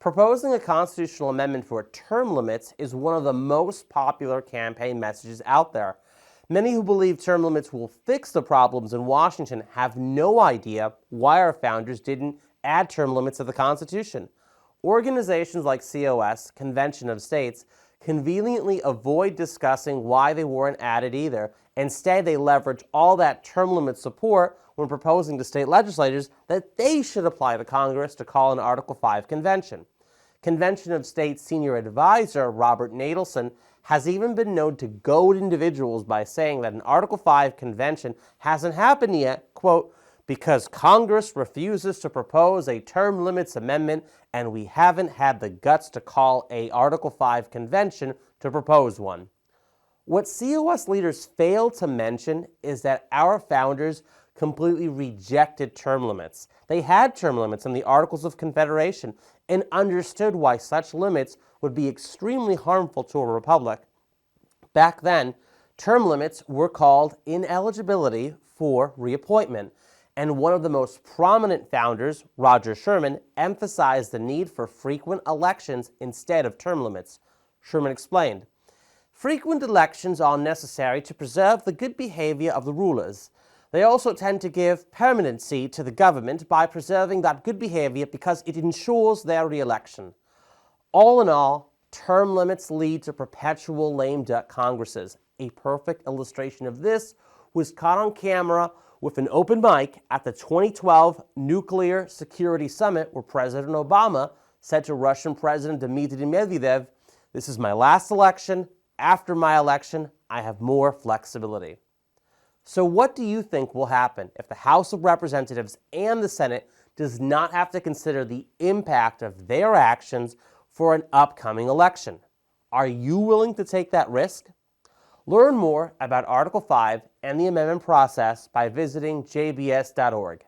Proposing a constitutional amendment for term limits is one of the most popular campaign messages out there. Many who believe term limits will fix the problems in Washington have no idea why our founders didn't add term limits to the Constitution. Organizations like COS, Convention of States, conveniently avoid discussing why they weren't added either. Instead, they leverage all that term limit support when proposing to state legislators that they should apply to Congress to call an Article 5 convention. Convention of States senior advisor Robert Nadelson has even been known to goad individuals by saying that an Article 5 convention hasn't happened yet, quote, because Congress refuses to propose a term limits amendment and we haven't had the guts to call a Article 5 convention to propose one. What COS leaders fail to mention is that our founders completely rejected term limits. They had term limits in the Articles of Confederation and understood why such limits would be extremely harmful to a republic. Back then, term limits were called ineligibility for reappointment, and one of the most prominent founders, Roger Sherman, emphasized the need for frequent elections instead of term limits. Sherman explained, "Frequent elections are necessary to preserve the good behavior of the rulers. They also tend to give permanency to the government by preserving that good behavior because it ensures their re-election." All in all, term limits lead to perpetual lame duck Congresses. A perfect illustration of this was caught on camera with an open mic at the 2012 Nuclear Security Summit where President Obama said to Russian President Dmitry Medvedev, "This is my last election. After my election, I have more flexibility." So what do you think will happen if the House of Representatives and the Senate does not have to consider the impact of their actions for an upcoming election? Are you willing to take that risk? Learn more about Article 5 and the amendment process by visiting jbs.org.